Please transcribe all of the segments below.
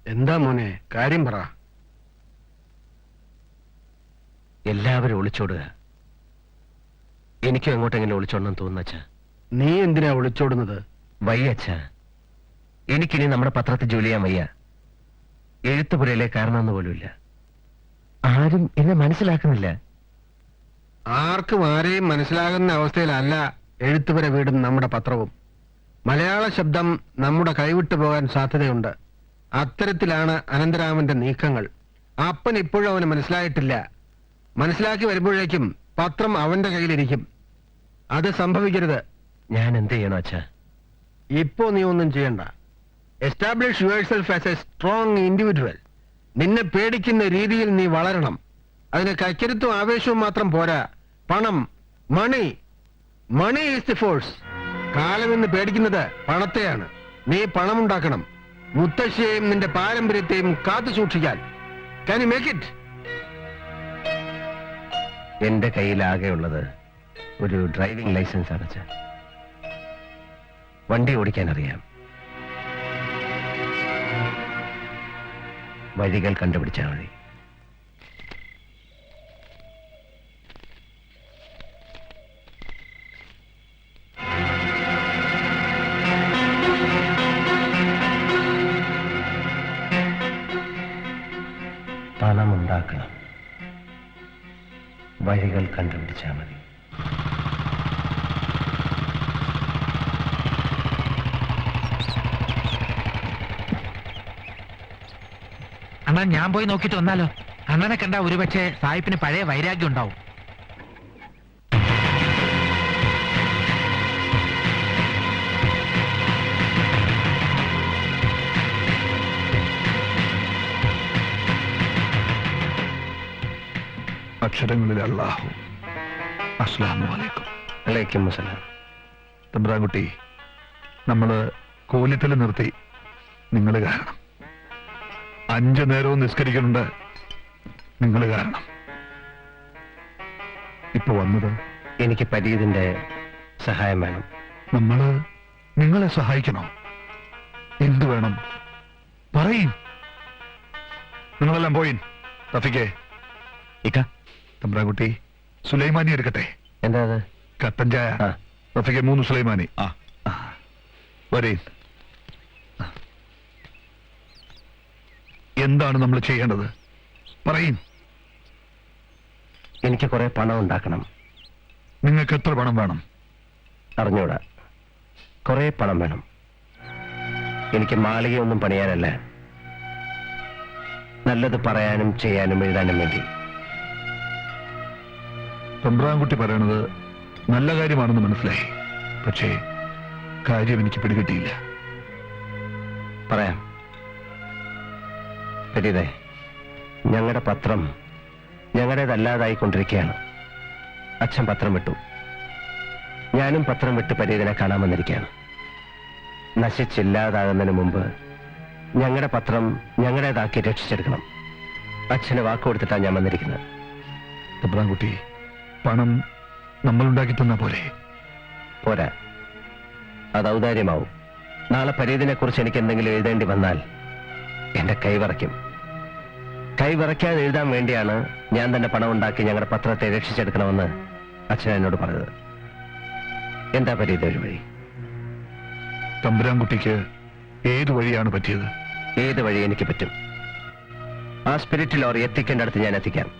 എന്താ മോനെ കാര്യം പറ. എല്ലാവരും ഒളിച്ചോടുക. എനിക്കും എങ്ങോട്ടെങ്കിലും ഒളിച്ചോടണം തോന്നുന്നച്ച. നീ എന്തിനാ ഒളിച്ചോടുന്നത്? വയ്യച്ച, എനിക്കിനി നമ്മുടെ പത്രത്തിൽ ജോലി ചെയ്യാൻ വയ്യ. എഴുത്തുപുരയിലെ കാരണമെന്ന് പോലുമില്ല. ആരും എന്നെ മനസ്സിലാക്കുന്നില്ല. ആർക്കും ആരെയും മനസ്സിലാകുന്ന അവസ്ഥയിലല്ല എഴുത്തുപുര വീടും നമ്മുടെ പത്രവും. മലയാള ശബ്ദം നമ്മുടെ കൈവിട്ടു പോകാൻ സാധ്യതയുണ്ട്. അത്തരത്തിലാണ് അനന്തരാമന്റെ നീക്കങ്ങൾ. അപ്പൻ ഇപ്പോഴും അവന് മനസ്സിലായിട്ടില്ല. മനസ്സിലാക്കി വരുമ്പോഴേക്കും പത്രം അവന്റെ കയ്യിലിരിക്കും. അത് സംഭവിക്കരുത്. ഞാൻ എന്ത് ചെയ്യണോ അച്ഛാ? ഇപ്പോ നീ ഒന്നും ചെയ്യണ്ട. Establish yourself as A strong individual. നിന്നെ പേടിക്കുന്ന രീതിയിൽ നീ വളരണം. അതിന് കൈക്കരുത്തും ആവേശവും മാത്രം പോരാ. പണം, money. Money is the force. കാലം എന്ന് പേടിക്കുന്നത് പണത്തെയാണ്. നീ പണമുണ്ടാക്കണം. മുത്തശ്ശിയെയും നിന്റെ പാരമ്പര്യത്തെയും കാത്തു സൂക്ഷിക്കാൻ. Can you make it? എന്റെ കയ്യിലാകെയുള്ളത് ഒരു ഡ്രൈവിംഗ് ലൈസൻസ് ആണ് അച്ഛാ. വണ്ടി ഓടിക്കാൻ അറിയാം. വഴികൾ കണ്ടുപിടിച്ചാൽ മതി. പണമുണ്ടാക്കണം. വഴികൾ കണ്ടുപിടിച്ചാൽ മതി. അണ്ണാ, ഞാൻ പോയി നോക്കിയിട്ട് വന്നാലോ? അണ്ണനെ കണ്ട ഒരുപക്ഷെ സായിപ്പിന് പഴയ വൈരാഗ്യം ഉണ്ടാവും. അക്ഷരങ്ങളിൽ അല്ലാഹു. അസ്സലാമു അലൈക്കും. വലൈക്കും അസ്സലാം. തമ്പ്രാൻകുട്ടി, നമ്മള് കോലിത്തല് നിർത്തി നിങ്ങൾ കാരണം. 5 നേരവും നിസ്കരിക്കുന്നുണ്ട് നിങ്ങൾ കാരണം. ഇപ്പൊ വന്നത് എനിക്ക് പരീതിന്റെ സഹായം വേണം. നമ്മള് നിങ്ങളെ സഹായിക്കണോ? എന്തു വേണം പറയും. നിങ്ങളെല്ലാം പോയിൻ. റഫീഖേ, ഇക്ക, തമ്പ്രാൻകുട്ടി സുലൈമാനി എടുക്കട്ടെ. എന്താ അത്? കട്ടൻ ചായ. ആ. റഫീഖെ 3 സുലൈമാനി. വരേ. എന്താണ് നമ്മൾ ചെയ്യേണ്ടത് പറയും. എനിക്ക് കുറെ പണം ഉണ്ടാക്കണം. നിങ്ങൾക്ക് എത്ര പണം വേണം? അറിഞ്ഞൂടാ. കുറെ പണം വേണം. എനിക്ക് മാളികയൊന്നും പണിയാനല്ല, നല്ലത് പറയാനും ചെയ്യാനും എഴുതാനും വേണ്ടി. തമ്പ്രാൻകുട്ടി പറയണത് നല്ല കാര്യമാണെന്ന് മനസ്സിലായി. പക്ഷേ കാര്യം എനിക്ക് പിടികിട്ടിയില്ല. പറയാം. പരീതേ, ഞങ്ങളുടെ പത്രം ഞങ്ങളുടേതല്ലാതായിക്കൊണ്ടിരിക്കുകയാണ്. അച്ഛൻ പത്രം വിട്ടു. ഞാനും പത്രം വിട്ട് പരീതനെ കാണാൻ വന്നിരിക്കുകയാണ്. നശിച്ചില്ലാതാകുന്നതിന് മുമ്പ് ഞങ്ങളുടെ പത്രം ഞങ്ങളുടേതാക്കി രക്ഷിച്ചെടുക്കണം. അച്ഛന് വാക്കുകൊടുത്തിട്ടാണ് ഞാൻ വന്നിരിക്കുന്നത്. തമ്പ്രാൻകുട്ടി, പണം നമ്മളുണ്ടാക്കി തന്നാ പോരെ? പോരാ, അത് ഔദാര്യമാവും. നാളെ പരീതിനെ കുറിച്ച് എനിക്ക് എന്തെങ്കിലും എഴുതേണ്ടി വന്നാൽ എന്റെ കൈവിറയ്ക്കും. കൈവിറയ്ക്കാതെ എഴുതാൻ വേണ്ടിയാണ് ഞാൻ തന്നെ പണം ഉണ്ടാക്കി ഞങ്ങളുടെ പത്രത്തെ രക്ഷിച്ചെടുക്കണമെന്ന് അച്ഛൻ എന്നോട് പറഞ്ഞത്. എന്താ പരീത ഒരു വഴി? തമ്പുരാൻകുട്ടിക്ക് ഏത് വഴിയാണ് പറ്റിയത്? ഏത് വഴി എനിക്ക് പറ്റും. ആ സ്പിരിറ്റ് ലോറി എത്തിക്കേണ്ടടുത്ത് ഞാൻ എത്തിക്കാം.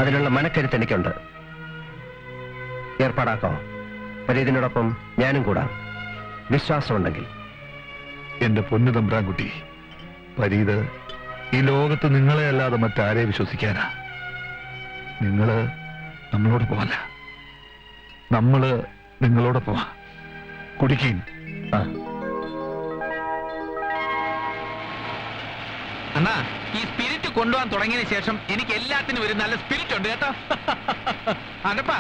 അതിനുള്ള മനക്കരുത്ത് എനിക്കുണ്ട്. ഏർപ്പാടാക്കാമോ? പരീതിനോടൊപ്പം ഞാനും കൂടാം, വിശ്വാസമുണ്ടെങ്കിൽ. എന്റെ പൊന്നു തമ്പുരാൻകുട്ടി, പരീത് ഈ ലോകത്ത് നിങ്ങളെ അല്ലാതെ മറ്റാരെ വിശ്വസിക്കാനാ? നിങ്ങള് നമ്മളോടൊപ്പമല്ല, നമ്മള് നിങ്ങളോടൊപ്പമാ. കുടിക്കീൻ. അണ്ണാ, ഈ സ്പിരിറ്റ് കൊണ്ടുപോകാൻ തുടങ്ങിയതിന് ശേഷം എനിക്ക് എല്ലാത്തിനും ഒരു നല്ല സ്പിരിറ്റ് ഉണ്ട് കേട്ടോ. അനപ്പാ,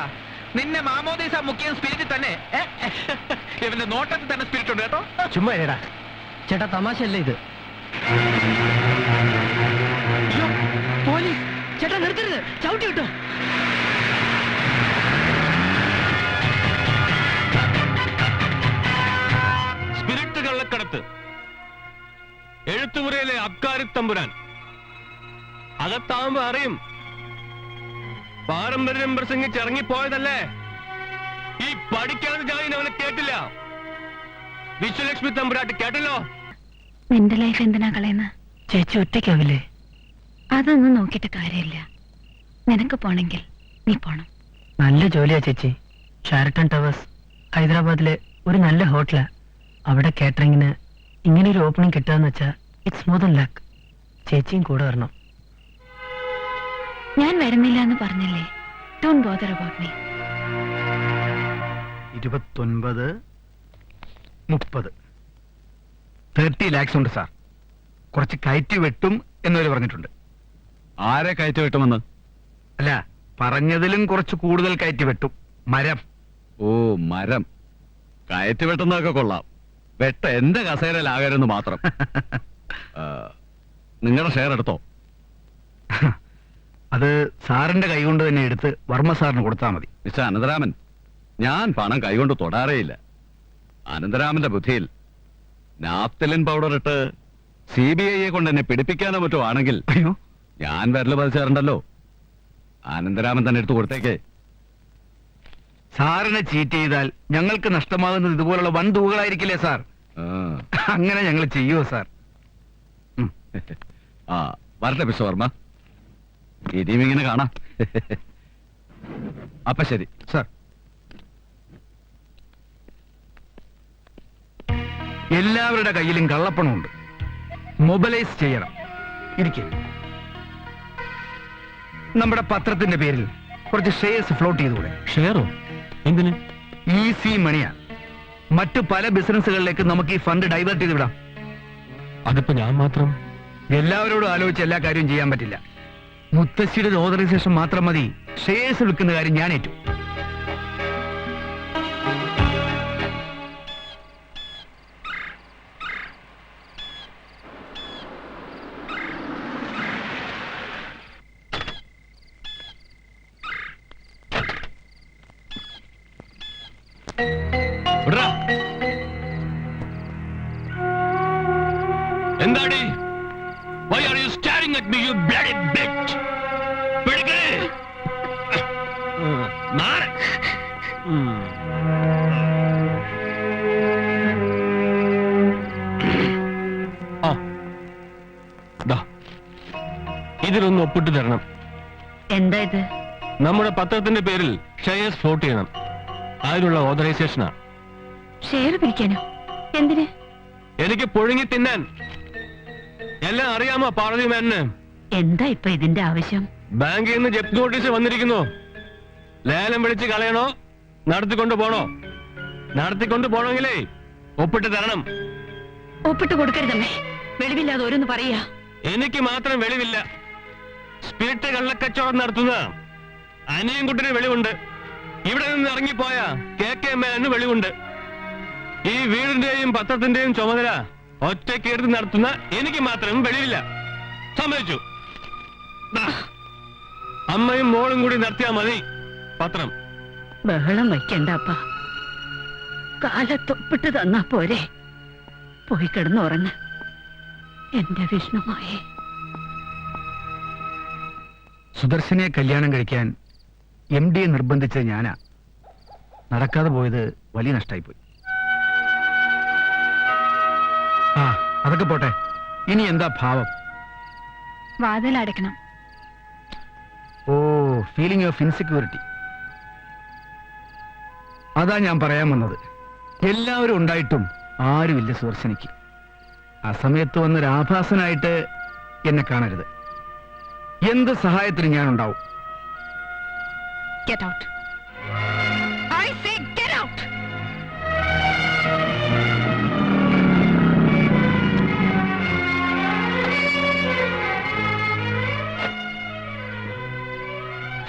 നിന്നെ മാമോദീസ മുക്കിയ സ്പിരിറ്റ് തന്നെ, ഇവന്റെ നോട്ടത്തിൽ തന്നെ സ്പിരിറ്റ് ഉണ്ട് കേട്ടോ. ചുമ്മാ ഇരടാ ചേട്ടാ, തമാശയല്ലേ ഇത്? പോലീസ് ചേട്ടാ, നിർത്തരുത്, ചവിട്ടി വിട്ടോ. സ്പിരിറ്റ് കള്ളക്കടത്ത് എഴുത്തുമുറിയിലെ അബ്കാരി തമ്പുരാൻ. അകത്താവുമ്പോ അറിയും. പാരമ്പര്യം പ്രസംഗിച്ച് ഇറങ്ങിപ്പോയതല്ലേ. ഈ പഠിക്കാതെ ജാതി അവനെ കേട്ടില്ല. വിശ്വലക്ഷ്മി തമ്പുരാട്ടി കേട്ടല്ലോ. നിന്റെ ലൈഫ് എന്തിനാ കളയുന്ന? ചേച്ചി ഒറ്റയ്ക്കാവില്ലേ? അതൊന്നും നോക്കിയിട്ട് കാര്യമില്ല. നിനക്ക് പോണെങ്കിൽ നീ പോണം. നല്ല ജോലിയാ ചേച്ചി. ഷാരട്ടൺ ടവേഴ്സ് ഹൈദരാബാദിലെ ഒരു നല്ല ഹോട്ടലാ. അവിടെ കാറ്ററിംഗിന് ഇങ്ങനെ ഒരു ഓപ്പണിംഗ് കിട്ടാന്ന് വെച്ചാ ഇറ്റ്സ് മോർ ദൻ ലക്ക്. ചേച്ചിയും കൂടെ വരണം. ഞാൻ വരുന്നില്ല എന്ന് പറഞ്ഞില്ലേ? Don't bother about me. 29, 30 30 lakhs ഉണ്ട് സാർ. കുറച്ച് കയറ്റി വെട്ടും എന്നവര് പറഞ്ഞിട്ടുണ്ട്. ആരെ കയറ്റി വെട്ടുമെന്ന്? അല്ല, പറഞ്ഞതിലും കുറച്ച് കൂടുതൽ കയറ്റി വെട്ടും. മരം. ഓ, മരം കയറ്റി വെട്ടുന്നതൊക്കെ കൊള്ളാം. വെട്ട എന്റെ കസേരയിലാകരുന്ന് മാത്രം. നിങ്ങളുടെ ഷെയർ എടുത്തോ? അത് സാറിന്റെ കൈകൊണ്ട് തന്നെ എടുത്ത് വർമ്മ സാറിന് കൊടുത്താൽ മതി. മിസ്റ്റർ അനന്തരാമൻ, ഞാൻ പണം കൈകൊണ്ട് തൊടാറേയില്ല. അനന്തരാമന്റെ ബുദ്ധിയിൽ നാപ്തലിൻ പൗഡർ ഇട്ട് CBIയെ കൊണ്ട് എന്നെ പിടിപ്പിക്കാനോ മറ്റോ ആണെങ്കിൽ അയ്യോ, ഞാൻ വിരല് പതിച്ചാറുണ്ടല്ലോ. അനന്തരാമൻ തന്നെ എടുത്തു കൊടുത്തേക്കേ. സാറിനെ ചീറ്റ് ചെയ്താൽ ഞങ്ങൾക്ക് നഷ്ടമാകുന്നത് ഇതുപോലുള്ള വൻ തുകകളായിരിക്കില്ലേ സാർ? അങ്ങനെ ഞങ്ങൾ ചെയ്യുമോ സാർ? ആ, വരട്ടെ മിസ്റ്റർ വർമ്മ. ഇനിയും ഇങ്ങനെ കാണാം. അപ്പൊ ശരി സാർ. എല്ലാവരുടെ കയ്യിലും കള്ളപ്പണമുണ്ട്. മൊബിലൈസ് ചെയ്യണം. ഇരിക്കെ നമ്മുടെ പത്രത്തിന്റെ പേരിൽ കുറച്ച് ഷെയർസ് ഫ്ലോട്ട് ചെയ്തുകൂടെ? ഷെയറോ? എന്തിന്? ഈസി മണിയാ. മറ്റു പല ബിസിനസ്സുകളിലേക്ക് നമുക്ക് ഈ ഫണ്ട് ഡൈവേർട്ട് ചെയ്ത് വിടാം. അതിപ്പോ ഞാൻ മാത്രം? എല്ലാവരോടും ആലോചിച്ച് എല്ലാ കാര്യവും ചെയ്യാൻ പറ്റില്ല. മുത്തശ്ശിയുടെ ഓതറൈസേഷൻ മാത്രം മതി. ഷെയർസ് വിൽക്കുന്ന കാര്യം ഞാൻ ഏറ്റു. എന്താടി? Why are you staring at me, you bloody bitch? പിടിക്കേ. മാറ്. ഇതിലൊന്ന് ഒപ്പിട്ട് തരണം. എന്താ ഇത്? നമ്മുടെ പത്രത്തിന്റെ പേരിൽ ഷെയർസ് ഫ്ലോട്ട് ചെയ്യണം. അതിനുള്ള ഓതറൈസേഷനാ. ഷെയർ പിരിക്കാനോ? എന്തിന്? എനിക്ക് പുഴുങ്ങി തിന്നാൻ. എല്ലാം അറിയാമോ പാർവതി മേനന്? എന്താ ഇപ്പൊ ഇതിന്റെ ആവശ്യം? ബാങ്കിൽ നിന്ന് ജപ്തി നോട്ടീസ് വന്നിരിക്കുന്നു. ലേലം വിളിച്ച് കളയണോ നടത്തിക്കൊണ്ട് പോണോ? നടത്തിക്കൊണ്ട് പോണമെങ്കിലേ ഒപ്പിട്ട് തരണം. ഒപ്പിട്ട് കൊടുക്കരുതമ്മേ. വെളിവില്ലാതെ ഓരോന്ന് പറയാ. എനിക്ക് മാത്രം വെളിവില്ല. സ്പിരിറ്റ് കള്ളക്കച്ചവടം നടത്തുന്ന അനിയൻകുട്ടിന് വെളിവുണ്ട്. ഇവിടെ നിന്ന് ഇറങ്ങിപ്പോയ KK മേനന് വെളിവുണ്ട്. ഈ വീടിന്റെയും പത്രത്തിന്റെയും ചുമതല ഒറ്റയ്ക്ക് എടുത്ത് നടത്തുന്ന എനിക്ക് മാത്രം വെളിവില്ല. സമ്മതിച്ചു. അമ്മയും മോളും കൂടി നടത്തിയാ മതി പത്രം. ബഹളം വയ്ക്കണ്ടപ്പ. കാലത്തൊപ്പിട്ട് തന്നാ പോരെ. പോയി കിടന്നുറങ്ങ എന്റെ വിഷ്ണുമായേ. സുദർശനെ കല്യാണം കഴിക്കാൻ MD നിർബന്ധിച്ചത് ഞാനാ. നടക്കാതെ പോയത് വലിയ നഷ്ടമായിപ്പോയി. ആ, അതൊക്കെ പോട്ടെ. ഇനി എന്താ ഭാവം? വാതിലടയ്ക്കണം. ഓ, ഫീലിംഗ് ഓഫ് ഇൻസെക്യൂരിറ്റി. അതാ ഞാൻ പറയാൻ വന്നത്. എല്ലാവരും ഉണ്ടായിട്ടും ആരുമില്ല സുദർശനിക്ക്. ആ സമയത്ത് വന്നൊരു ആഭാസനായിട്ട് എന്നെ കാണരുത്. എന്ത് സഹായത്തിന് ഞാൻ ഉണ്ടാവും. Get out. I say get out.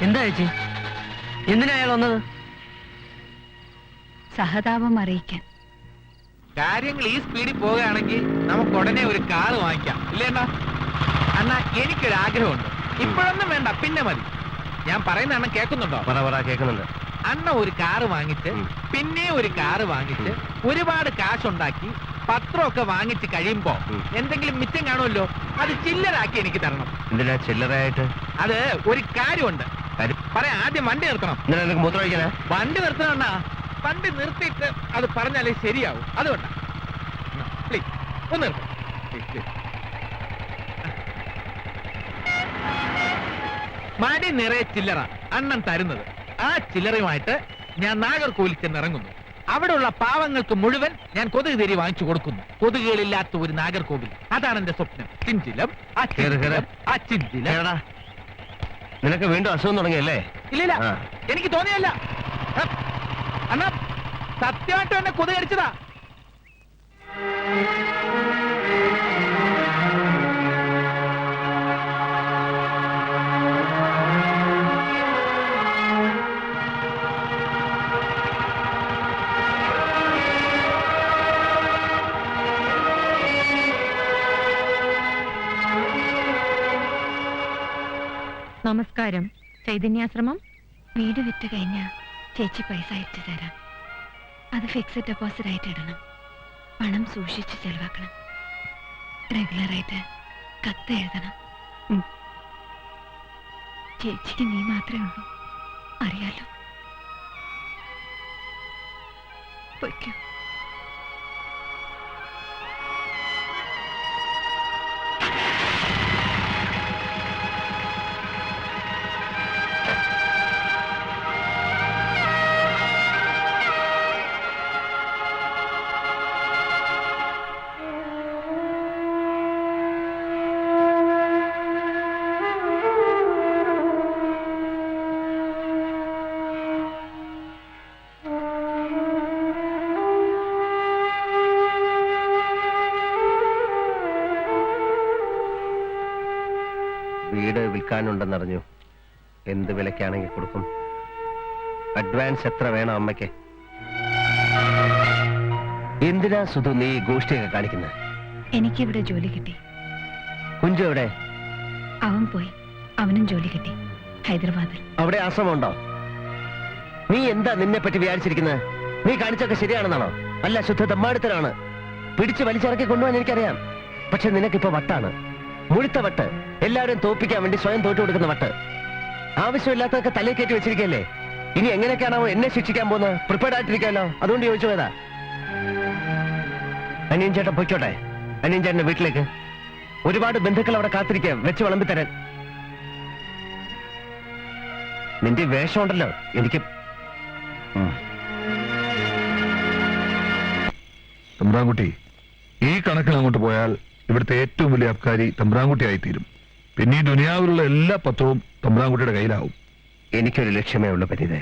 എന്താ ചേച്ചി? എന്തിനാ അയാൾ വന്നത്? സഹതാപം അറിയിക്കാൻ. കാര്യങ്ങൾ ഈ സ്പീഡിൽ പോകുകയാണെങ്കിൽ നമുക്ക് ഉടനെ ഒരു കാറ് വാങ്ങിക്കാം, ഇല്ലേണ്ട? അണ്ണാ, എനിക്കൊരു ആഗ്രഹമുണ്ട്. ഇപ്പോഴൊന്നും വേണ്ട, പിന്നെ മതി. ഞാൻ പറയുന്ന അണ്ണൻ കേൾക്കുന്നുണ്ടോ? കേൾക്കുന്നുണ്ട്. അണ്ണ ഒരു കാറ് വാങ്ങിച്ച് പിന്നെ ഒരു കാറ് വാങ്ങിച്ച് ഒരുപാട് കാശുണ്ടാക്കി പത്രമൊക്കെ വാങ്ങിച്ച് കഴിയുമ്പോ എന്തെങ്കിലും മിച്ചം കാണുമല്ലോ, അത് ചില്ലറാക്കി എനിക്ക് തരണം. എന്തിനാ ചില്ലറയായിട്ട്? അത് ഒരു കാര്യമുണ്ട്. പറയാം, ആദ്യം വണ്ടി നിർത്തണം. എന്തിനാ നിനക്ക് മൂത്രം ഒഴിക്കാനാ? വണ്ടി നിർത്തണമെന്നാ, വണ്ടി നിർത്തിയിട്ട് അത് പറഞ്ഞാലേ ശരിയാവും. അതുകൊണ്ടാ, പ്ലീസ് ഒന്ന് നിർത്തണം. Please, please. മടി നിറയെ ചില്ലറ അണ്ണൻ തരുന്നത്. ആ ചില്ലറയുമായിട്ട് ഞാൻ നാഗർകോവിലിൽ ചെന്നിറങ്ങുന്നു. അവിടെയുള്ള പാവങ്ങൾക്ക് മുഴുവൻ ഞാൻ കൊതുക് തിരി വാങ്ങിച്ചു കൊടുക്കുന്നു. കൊതുകുകളില്ലാത്ത ഒരു നാഗർകോവിൽ, അതാണ് എന്റെ സ്വപ്നം. ചിഞ്ചിലം, ആ ചിഞ്ചിലം, ആ ചിഞ്ചിലം. കേറടാ. നിനക്ക് വീണ്ടും അസുഖം തുടങ്ങിയല്ലേ? ഇല്ലില്ല, ആ. എനിക്ക് തോന്നിയല്ല. അണ്ണാ, സത്യമായിട്ടും എന്നെ കൊതുക് അടിച്ചതാ. നമസ്കാരം. ചൈതന്യാശ്രമം. വീട് വിറ്റ് കഴിഞ്ഞ ചേച്ചി പൈസ അയച്ചു തരാം. അത് ഫിക്സഡ് ഡെപ്പോസിറ്റ് ആയിട്ട് ഇടണം. പണം സൂക്ഷിച്ച് ചെലവാക്കണം. റെഗുലറായിട്ട് കത്ത് എഴുതണം. ചേച്ചിക്ക് നീ മാത്രമേ ഉള്ളൂ, അറിയാലോ. പൊയ്ക്കോ. വീട് വിൽക്കാനുണ്ടെന്നറിഞ്ഞു. എന്ത് വിലക്കാണെങ്കിൽ കൊടുക്കും. അഡ്വാൻസ് എത്ര വേണം അമ്മയ്ക്ക്? എന്തിനാ സുധു നീ ഗോഷ്ടിയൊക്കെ കാണിക്കുന്നത്? എനിക്കിവിടെ ജോലി കിട്ടി. കുഞ്ചു എവിടെ? അവൻ പോയി. അവനും ജോലി കിട്ടി ഹൈദരാബാദിൽ. അവിടെ ആശ്രമമുണ്ടോ? നീ എന്താ നിന്നെ പറ്റി വിചാരിച്ചിരിക്കുന്നത്? നീ കാണിച്ചൊക്കെ ശരിയാണെന്നാണോ? അല്ല, ശുദ്ധ തമ്മാടിത്തരാണ്. പിടിച്ച് വലിച്ചിറക്കി കൊണ്ടുപോകാൻ എനിക്കറിയാം. പക്ഷെ നിനക്കിപ്പോ വട്ടാണ്, മുഴുത്ത വട്ട്. എല്ലാവരും തോപ്പിക്കാൻ വേണ്ടി സ്വയം തോറ്റു കൊടുക്കുന്ന വട്ട്. ആവശ്യമില്ലാത്തതൊക്കെ തലയിൽ കയറ്റി വെച്ചിരിക്കല്ലേ. ഇനി എങ്ങനെയൊക്കെയാണോ എന്നെ ശിക്ഷിക്കാൻ പോകുന്നത്? പ്രിപ്പയർഡ് ആയിട്ടിരിക്കാമല്ലോ, അതുകൊണ്ട് ചോദിച്ചു പോയതാ. അനിയൻ ചേട്ടൻ പൊയ്ക്കോട്ടെ. അനിയൻ ചേട്ടന്റെ വീട്ടിലേക്ക്. ഒരുപാട് ബന്ധുക്കൾ അവിടെ കാത്തിരിക്കാം വെച്ച് വിളമ്പിത്തരാൻ. നിന്റെ വേഷമുണ്ടല്ലോ എനിക്ക്. തമ്പ്രാൻകുട്ടി, ഈ കണക്കിൽ അങ്ങോട്ട് പോയാൽ ഇവിടുത്തെ ഏറ്റവും വലിയ അബ്കാരി തമ്പ്രാൻകുട്ടിയായി തീരും. പിന്നെ ഈ ദുനിയാവിലുള്ള എല്ലാ പത്രവും തമ്പ്രാൻകുട്ടിയുടെ കയ്യിലാവും. എനിക്കൊരു ലക്ഷ്യമേ ഉള്ളൂ പരീതേ.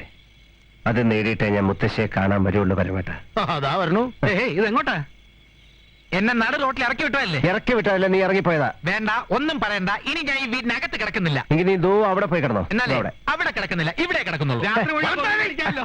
അത് നേടിയിട്ടേ ഞാൻ മുത്തശ്ശിയെ കാണാൻ വരുള്ളൂ. പരമേട്ട അതാ വരണു. ഇതെങ്ങോട്ടാ? എന്നെ നട റോട്ടിൽ ഇറക്കി വിട്ടതല്ലേ? ഇറക്കി വിട്ടതല്ല, നീ ഇറങ്ങിപ്പോയതാ. വേണ്ട, ഒന്നും പറയണ്ട. ഇനി ഞാൻ ഈ വീടിനകത്ത് കിടക്കുന്നില്ല. എങ്കിൽ നീ ദോ അവിടെ പോയി കിടന്നോ. എന്നാലേ അവിടെ അവിടെ കിടക്കുന്നില്ല, ഇവിടെ കിടക്കുന്നുള്ളൂ. രാത്രി മുഴുവൻ കൊണ്ടുവന്ന് ഇരിക്കാമല്ലോ.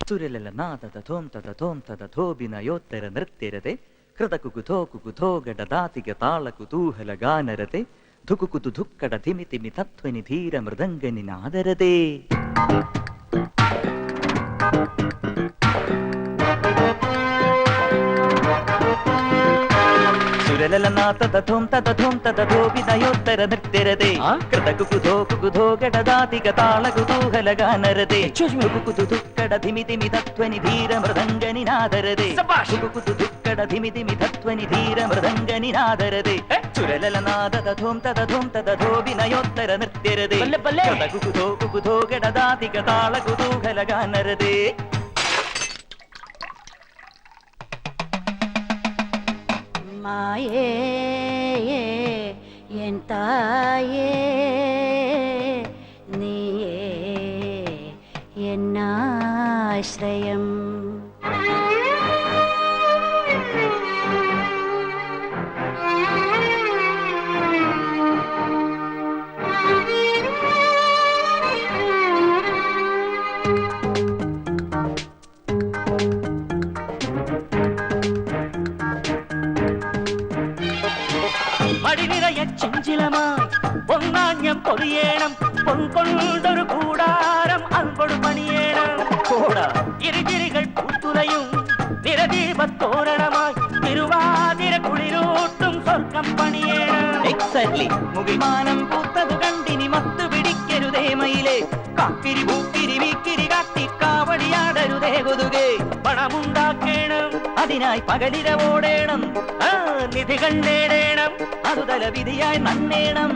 സുരലലനാദതഥോം തതഥോം തതഥോഭിനയോത്തര നൃത്യരതെ കൃതകുകുഥോ കുകുഥോ ഗഡദാതിക താളകുതൂഹല ഗാനരതെ ധുകുകുതു ധുക്കട ധിമിതിമി തത്വനി ധീര മൃദംഗനി നാദരതെ. സുരലലനാദതഥോം തതഥോം തതഥോഭിനയോത്തര നൃത്യരതെ കൃതകുകുഥോ കുകുഥോ ഗഡദാതിക താളകുതൂഹല ഗാനരതെ ധുകുകുതു ധുക്കട ധിമിതിമി തത്വനി ധീര മൃദംഗനി നാദരതെ. ധുകുകുതു ധുക്കട ധിമിതിമി തത്വനി ധീര മൃദംഗനി നാദരതെ. സുരലലനാദതഥോം തതഥോം തതഥോഭിനയോത്തര നൃത്യരതെ കൃതകുകുഥോ കുകുഥോ ഗഡദാതിക താളകുതൂഹല ഗാനരതെ. മായേ എൻ തായേ നീയേ എന്നാശ്രയം. പൊതിയേണം പൊൻകൊണ്ടൊരു കൂടാരം അൻപൊടു പണിയേണം കോടാ ഇരുചിരികൾ പൂത്തുലയും നിരദീപത്തോരണമായി തിരുവാതിര കുളിരൂട്ടും സ്വർഗം പണിയേണം എക്സാക്ട്ലി മുകിൽമാനം പൂത്തതു കണ്ടിനി മത്തു പിടിക്കരുതേ മയിലേ കാക്കിരി പൂക്കിരി വീക്കിരി കാട്ടി കാവടിയാടരുതേ കൊതുകേ പണമുണ്ടാക്കേണം അതിനായി പകലിരവോടേണം നിധികൾ നേടേണം അതുതല വിധിയായി നന്നേണം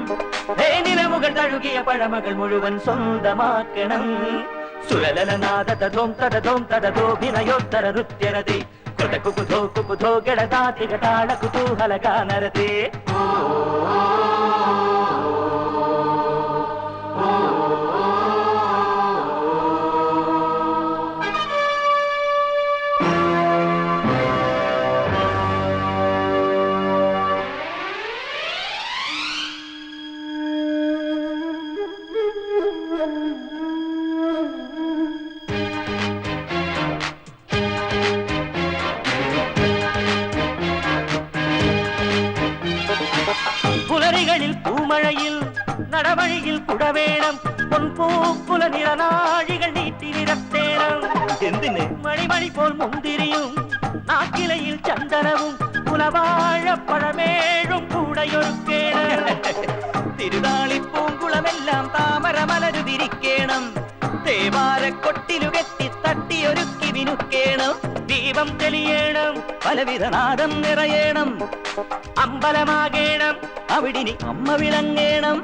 നിലമുകൾ തഴുകിയ പഴമകൾ മുഴുവൻ സ്വന്തമാക്കണം സുരലനാദ തഥോം തഥോം തഥോഭിനയോത്തര നൃത്യരതി കൃതകുകുധോ കുകുധോ ഗളതാതിക താള കുതൂഹല ഗാനരതി പുലരികളിൽ പൂമഴയിൽ നടവഴിയിൽ കുടവേണം പൊൻപൂക്കുല നിറനാഴികൾ നീട്ടി നിരത്തേണം എന്തിന് മണിമണി പോൽ മുന്തിരിയും നാക്കിലയിൽ ചന്ദനവും കുലവാഴപ്പഴമേഴും കൂടയൊരുക്കേണം തിരുനാളിപ്പൂങ്കുളമെല്ലാം താമര മലരു വിരിക്കേണം തേവാരക്കൊട്ടിലുകെട്ടി തട്ടിയൊരുക്കി വിനുക്കേണം ദീപം തെളിയേണം പലവിധ നാദം നിറയേണം അമ്പലമാകേണം അവിടിനി അമ്മ വിളങ്ങേണം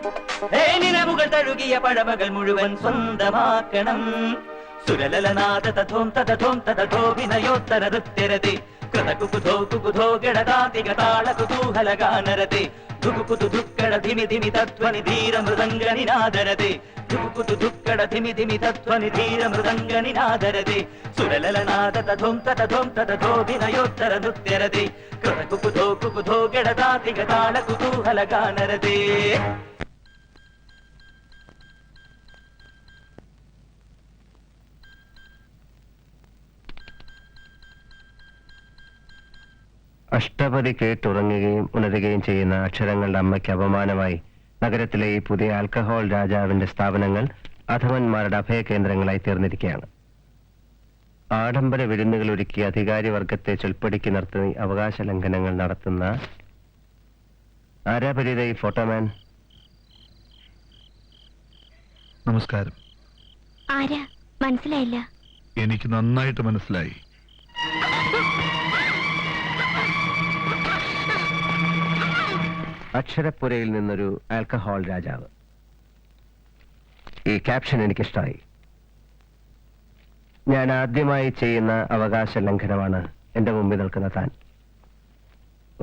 നിലമുകൾ തഴുകിയ പഴമകൾ മുഴുവൻ സ്വന്തമാക്കണം സുരലനാദ തഥോം തഥോം തഥോഭിനയോത്തര നൃത്യരതി കൃതകുകുധോ കുകുധോ ഗളതാതിക താള കുതൂഹല ഗാനരതി ധുകുകുതു ധുക്കട ധിമി ധിമി തത്വനി ധീര മൃദംഗ നിനാദരതി ധുകുകുതു ധുക്കട ധിമി ധിമി തത്വനി ധീര മൃദംഗ നിനാദരതി സുരലനാദ തഥോം തഥോം തഥോഭിനയോത്തര നൃത്യരതി കൃതകുകുധോ കുകുധോ ഗളതാതിക താള കുതൂഹല ഗാനരതി അഷ്ടപതി കേട്ടുറങ്ങുകയും ഉണരുകയും ചെയ്യുന്ന അക്ഷരങ്ങളുടെ അമ്മയ്ക്ക് അപമാനമായി നഗരത്തിലെ ഈ പുതിയ ആൽക്കഹോൾ രാജാവിന്റെ സ്ഥാപനങ്ങൾ അധമന്മാരുടെ അഭയകേന്ദ്രങ്ങളായി തീർന്നിരിക്കുകയാണ്. ആഡംബര വിരുന്നുകൾ ഒരുക്കി അധികാരി വർഗത്തെ ചൊൽപ്പടിക്ക് നിർത്തി അവകാശ ലംഘനങ്ങൾ നടത്തുന്ന ആരാപരിത ഈ ഫോട്ടോമാൻ? നമസ്കാരം. ആരാ മനസ്സിലായില്ല. എനിക്ക് നന്നായിട്ട് മനസ്സിലായി. അക്ഷരപ്പുരയിൽ നിന്നൊരു ആൽക്കഹോൾ രാജാവ്. ഈ ക്യാപ്ഷൻ എനിക്കിഷ്ടമായി. ഞാൻ ആദ്യമായി ചെയ്യുന്ന അവകാശ ലംഘനമാണ് എന്റെ മുമ്പിൽ നിൽക്കുന്ന താൻ.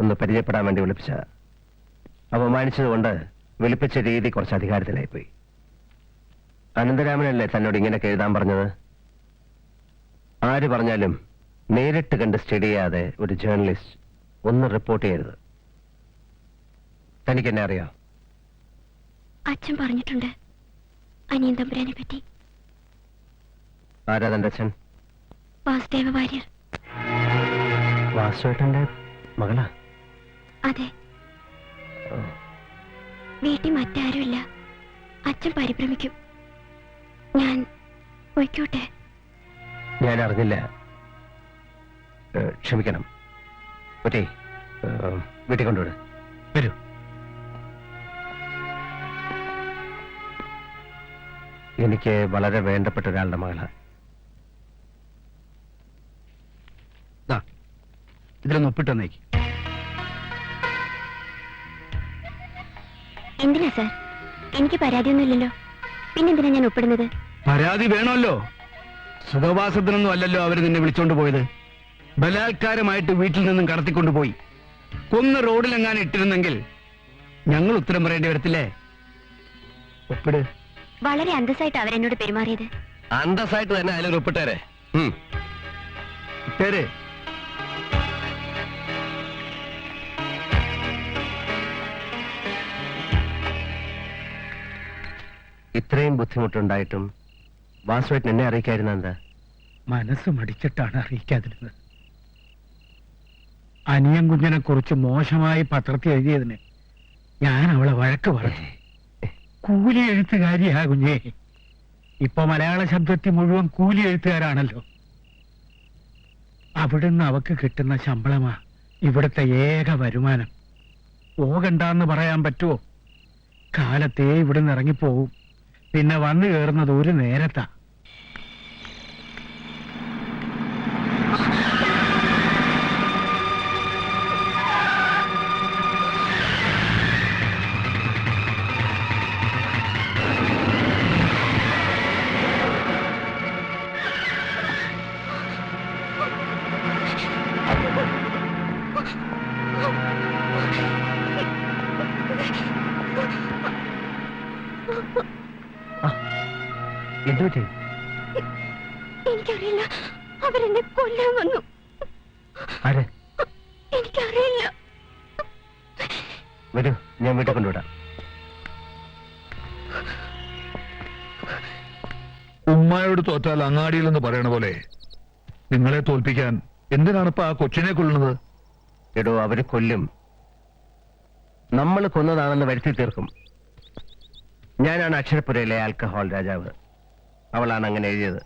ഒന്ന് പരിചയപ്പെടാൻ വേണ്ടി വിളിപ്പിച്ച അപമാനിച്ചതുകൊണ്ട് വിളിപ്പിച്ച രീതി കുറച്ച് അധികാരത്തിലായിപ്പോയി. അനന്തരാമനല്ലേ തന്നോട് ഇങ്ങനെയൊക്കെ എഴുതാൻ പറഞ്ഞത്? ആര് പറഞ്ഞാലും നേരിട്ട് കണ്ട് സ്റ്റഡി ചെയ്യാതെ ഒരു ജേർണലിസ്റ്റ് ഒന്ന് റിപ്പോർട്ട് ചെയ്യരുത്. തനിക്ക് എന്നെ അറിയാം. അച്ഛൻ പറഞ്ഞിട്ടുണ്ട് അനിയൻ തമ്പുരാനെ പറ്റി. ആരാ തന്റെ അച്ഛൻ? വാസുദേവ വാര്യർ. വാസുവേട്ടന്റെ മകളാ? അതെ. വീട്ടിൽ മറ്റാരുമില്ല. അച്ഛൻ പരിഭ്രമിക്കും. ഞാൻ പൊയ്ക്കോട്ടെ? ഞാൻ അറിഞ്ഞില്ല. ക്ഷമിക്കണം. ഒറ്റേ വീട്ടിൽ കൊണ്ടുവിട്. വരൂ. എനിക്ക് വളരെ വേണ്ടപ്പെട്ട ഒരാളുടെ മകളാ. ഇതിലൊന്ന് ഒപ്പിട്ടെന്നേക്ക്. എന്തിനാ സാർ? എനിക്ക് പരാതിയൊന്നുമില്ലല്ലോ. പിന്നെന്തിനാ ഞാൻ ഒപ്പിടുന്നത്? പരാതി വേണമല്ലോ. സുഖവാസത്തിനൊന്നും അല്ലല്ലോ അവര് നിന്നെ വിളിച്ചോണ്ട് പോയത്. ബലാത്കാരമായിട്ട് വീട്ടിൽ നിന്നും കടത്തിക്കൊണ്ടുപോയി. കൊന്ന് റോഡിലെങ്ങാനും ഇട്ടിരുന്നെങ്കിൽ ഞങ്ങൾ ഉത്തരം പറയേണ്ടി വരത്തില്ലേ? ഒപ്പിട്. വളരെ അന്തസ്സായിട്ട് അവരെന്നോട് പെരുമാറിയത്. അന്തസ്സായിട്ട് തന്നെ അതിലൊരു ഒപ്പിട്ടേരെ. ഇട്ടേരെ. ഇത്രയും ബുദ്ധിമുട്ടുണ്ടായിട്ടും വാസുവേട്ടൻ എന്നെ അറിയിക്കായിരുന്ന എന്താ? മനസ്സ് മടിച്ചിട്ടാണ് അറിയിക്കാതിരുന്നത്. അനിയൻ കുഞ്ഞിനെ കുറിച്ച് മോശമായി പത്രത്തിൽ എഴുതിയതിന് ഞാൻ അവളെ വഴക്ക് പറഞ്ഞു. കൂലി എഴുത്തുകാരിയാ കുഞ്ഞേ. ഇപ്പൊ മലയാള ശബ്ദത്തിൽ മുഴുവൻ കൂലി എഴുത്തുകാരാണല്ലോ. അവിടുന്ന് അവക്ക് കിട്ടുന്ന ശമ്പളമാ ഇവിടുത്തെ ഏക വരുമാനം. പോകണ്ടെന്ന് പറയാൻ പറ്റുമോ? കാലത്തേ ഇവിടുന്ന് ഇറങ്ങിപ്പോവും. പിന്നെ വന്നു കയറുന്നത് ഒരു നേരത്താ. എന്തു പറ്റി? എനിക്കറിയില്ല, അവരെന്നെ കൊല്ലാൻ വന്നു. ആര്? എനിക്കറിയില്ല. വരൂ, ഞാൻ വീട്ടിൽ കൊണ്ടുവിടാം. ഉമ്മായോട് തോറ്റാൽ അങ്ങാടിയിലെന്ന് പറയണ പോലെ നിങ്ങളെ തോൽപ്പിക്കാൻ എന്തിനാണിപ്പോ ആ കൊച്ചിനെ കൊല്ലുന്നത്? എടോ, അവര് കൊല്ലും. നമ്മൾ കൊന്നതാണെന്ന് വരുത്തി തീർക്കും. ഞാനാണ് അക്ഷരപ്പുരയിലെ ആൽക്കഹോൾ രാജാവ്. അവളാണ് അങ്ങനെ എഴുതിയത്.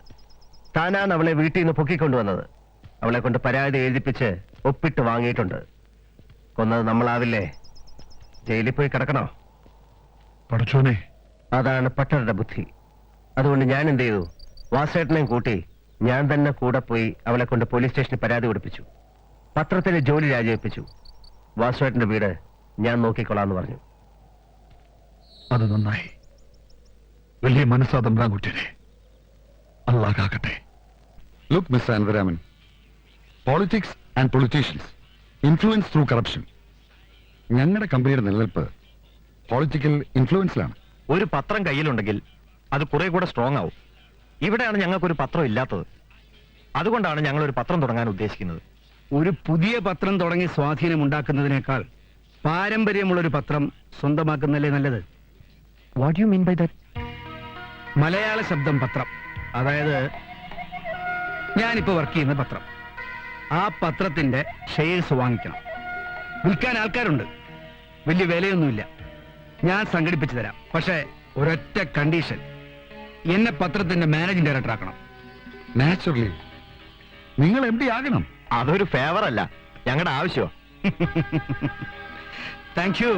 താനാണ് അവളെ വീട്ടിൽ നിന്ന് പൊക്കിക്കൊണ്ടുവന്നത്. അവളെ കൊണ്ട് പരാതി എഴുതിപ്പിച്ച് ഒപ്പിട്ട് വാങ്ങിയിട്ടുണ്ട്. കൊന്നത് നമ്മളാവില്ലേ? ജയിലിൽ പോയി കിടക്കണോ? പടച്ചോനെ, അതാണ് പട്ടരുടെ ബുദ്ധി. അതുകൊണ്ട് ഞാൻ എന്ത് ചെയ്തു? വാസേട്ടനെയും കൂട്ടി ഞാൻ തന്നെ കൂടെ പോയി അവളെ കൊണ്ട് പോലീസ് സ്റ്റേഷനിൽ പരാതി കൊടുപ്പിച്ചു. പത്രത്തിലെ ജോലി രാജിവെപ്പിച്ചു. വാസുവേട്ടന്റെ വീട് ഞാൻ നോക്കിക്കൊള്ളാന്ന് പറഞ്ഞു. അത് നന്നായി. വലിയ മനസ്സാ തമ്പ്രാൻകുട്ടിനെ. അല്ലാഹ് കാക്കട്ടെ. Look mister Anantharaman, politics and politicians influence through corruption. ഞങ്ങളുടെ കമ്പനിയുടെ നിലനിൽപ്പ് പൊളിറ്റിക്കൽ ഇൻഫ്ലുവൻസിലാണ്. ഒരു പത്രം കയ്യിലുണ്ടെങ്കിൽ അത് കുറെ കൂടെ സ്ട്രോങ് ആവും. ഇവിടെയാണ് ഞങ്ങൾക്കൊരു പത്രം ഇല്ലാത്തത്. അതുകൊണ്ടാണ് ഞങ്ങൾ ഒരു പത്രം തുടങ്ങാൻ ഉദ്ദേശിക്കുന്നത്. ഒരു പുതിയ പത്രം തുടങ്ങി സ്വാധീനം ഉണ്ടാക്കുന്നതിനേക്കാൾ പാരമ്പര്യമുള്ളൊരു പത്രം സ്വന്തമാക്കുന്നതല്ലേ നല്ലത്. What you mean by that? Malayala Shabdam പത്രം, അതായത് ഞാനിപ്പോ വർക്ക് ചെയ്യുന്ന പത്രം. ആ പത്രത്തിന്റെ ഷെയർസ് വാങ്ങിക്കണം. വിൽക്കാൻ ആൾക്കാരുണ്ട്, വലിയ വിലയൊന്നുമില്ല. ഞാൻ സംഘടിപ്പിച്ചു തരാം. പക്ഷേ ഒരൊറ്റ കണ്ടീഷൻ, എന്നെ പത്രത്തിന്റെ മാനേജിംഗ് ഡയറക്ടർ ആക്കണം. നാച്ചുറലി നിങ്ങൾ MD ആകണം. അതൊരു ഫേവർ അല്ല, ഞങ്ങളുടെ ആവശ്യമോ. Thank you.